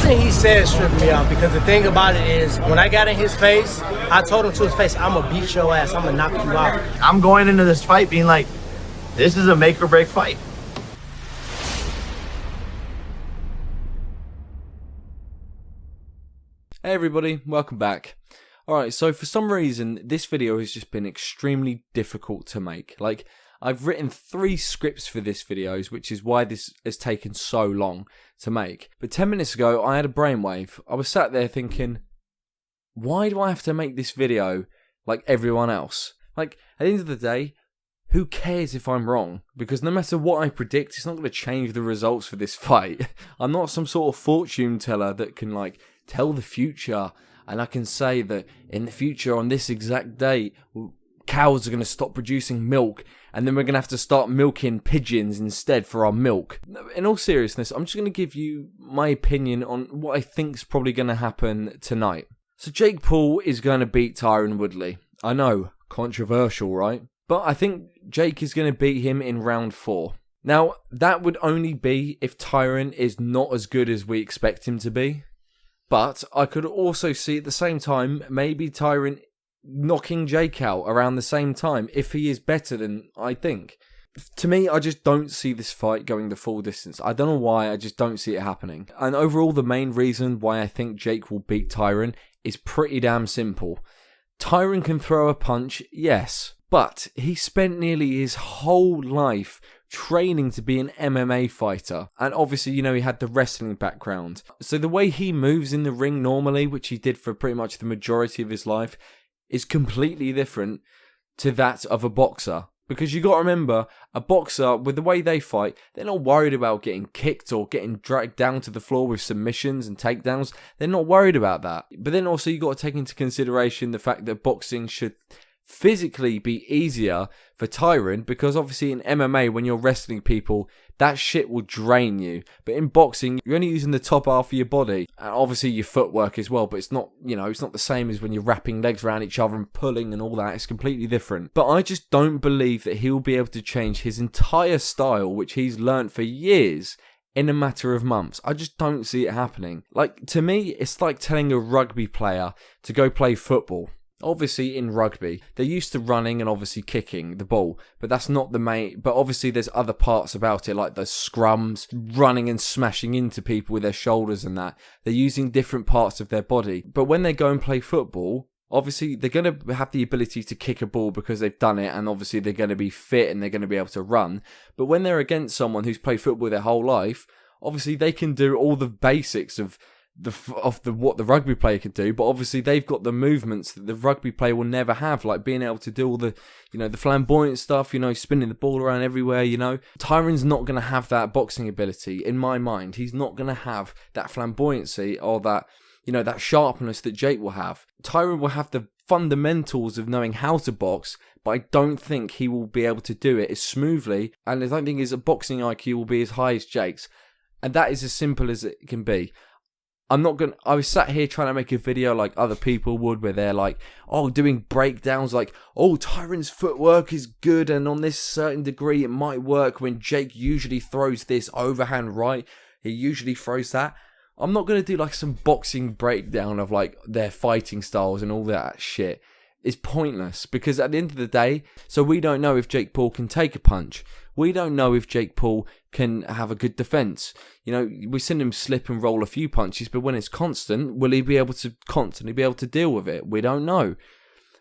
Everything he says tripped me out because the thing about it is, when I got in his face, I told him to his face, I'm gonna beat your ass, I'm gonna knock you out. I'm going into this fight being like, this is a make or break fight. Hey everybody, welcome back. Alright, so for some reason, this video has just been extremely difficult to make. Like, I've written 3 scripts for this video, which is why this has taken so long to make. But 10 minutes ago, I had a brainwave. I was sat there thinking, why do I have to make this video like everyone else? Like, at the end of the day, who cares if I'm wrong? Because no matter what I predict, it's not going to change the results for this fight. I'm not some sort of fortune teller that can, like, tell the future, and I can say that in the future on this exact date cows are going to stop producing milk and then we're going to have to start milking pigeons instead for our milk. In all seriousness, I'm just going to give you my opinion on what I think is probably going to happen tonight. So Jake Paul is going to beat Tyron Woodley. I know, controversial, right? But I think Jake is going to beat him in round 4. Now, that would only be if Tyron is not as good as we expect him to be. But I could also see at the same time maybe Tyron knocking Jake out around the same time if he is better than I think. To me, I just don't see this fight going the full distance. I don't know why, I just don't see it happening. And overall, the main reason why I think Jake will beat Tyron is pretty damn simple. Tyron can throw a punch, yes, but he spent nearly his whole life training to be an MMA fighter, and obviously, you know, he had the wrestling background. So the way he moves in the ring normally, which he did for pretty much the majority of his life, is completely different to that of a boxer. Because you got to remember, a boxer, with the way they fight, they're not worried about getting kicked or getting dragged down to the floor with submissions and takedowns. They're not worried about that. But then also you got to take into consideration the fact that boxing should physically be easier for Tyron, because obviously in MMA, when you're wrestling people, that shit will drain you. But in boxing, you're only using the top half of your body, and obviously your footwork as well, but it's not, you know, it's not the same as when you're wrapping legs around each other and pulling and all that. It's completely different. But I just don't believe that he'll be able to change his entire style, which he's learnt for years, in a matter of months. I just don't see it happening. Like, to me, it's like telling a rugby player to go play football. Obviously, in rugby, they're used to running and obviously kicking the ball, but that's not the main. But obviously, there's other parts about it, like the scrums, running and smashing into people with their shoulders and that. They're using different parts of their body. But when they go and play football, obviously, they're going to have the ability to kick a ball because they've done it, and obviously, they're going to be fit and they're going to be able to run. But when they're against someone who's played football their whole life, obviously, they can do all the basics of what the rugby player could do, but obviously they've got the movements that the rugby player will never have, like being able to do all the, you know, the flamboyant stuff, you know, spinning the ball around everywhere, you know. Tyron's not going to have that boxing ability, in my mind. He's not going to have that flamboyancy or that, you know, that sharpness that Jake will have. Tyron will have the fundamentals of knowing how to box, but I don't think he will be able to do it as smoothly, and I don't think his boxing IQ will be as high as Jake's. And that is as simple as it can be. I was sat here trying to make a video like other people would, where they're like, oh, doing breakdowns like, oh, Tyron's footwork is good, and on this certain degree it might work when Jake usually throws this overhand right, he usually throws that. I'm not going to do like some boxing breakdown of like their fighting styles and all that shit. It's pointless, because at the end of the day, so we don't know if Jake Paul can take a punch. We don't know if Jake Paul can have a good defense. You know, we've seen him slip and roll a few punches, but when it's constant, will he be able to constantly be able to deal with it? We don't know.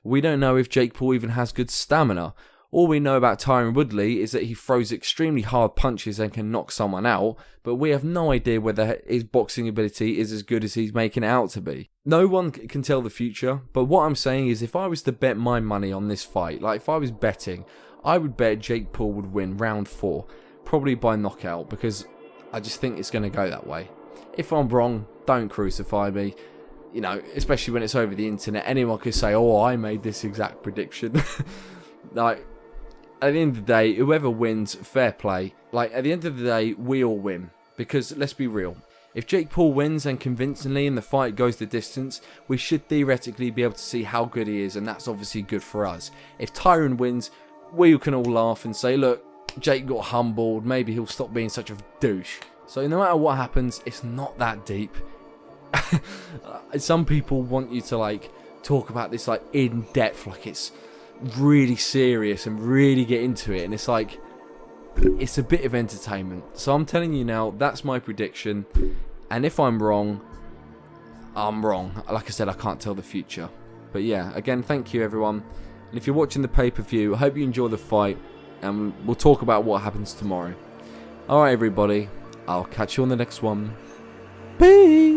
We don't know if Jake Paul even has good stamina. All we know about Tyron Woodley is that he throws extremely hard punches and can knock someone out, but we have no idea whether his boxing ability is as good as he's making it out to be. No one can tell the future, but what I'm saying is if I was to bet my money on this fight, like if I was betting, I would bet Jake Paul would win round 4, probably by knockout, because I just think it's going to go that way. If I'm wrong, don't crucify me. You know, especially when it's over the internet, anyone could say, oh, I made this exact prediction. Like, at the end of the day, whoever wins, fair play. Like, at the end of the day, we all win. Because, let's be real, if Jake Paul wins and convincingly and the fight goes the distance, we should theoretically be able to see how good he is, and that's obviously good for us. If Tyron wins, we can all laugh and say, look, Jake got humbled, maybe he'll stop being such a douche. So no matter what happens, it's not that deep. some people want you to like talk about this like in depth, like it's really serious and really get into it, and it's like it's a bit of entertainment. So I'm telling you now, that's my prediction, and if I'm wrong, I'm wrong. Like I said, I can't tell the future. But yeah, again, thank you everyone, and if you're watching the pay-per-view, I hope you enjoy the fight, and we'll talk about what happens tomorrow. Alright everybody, I'll catch you on the next one. Peace!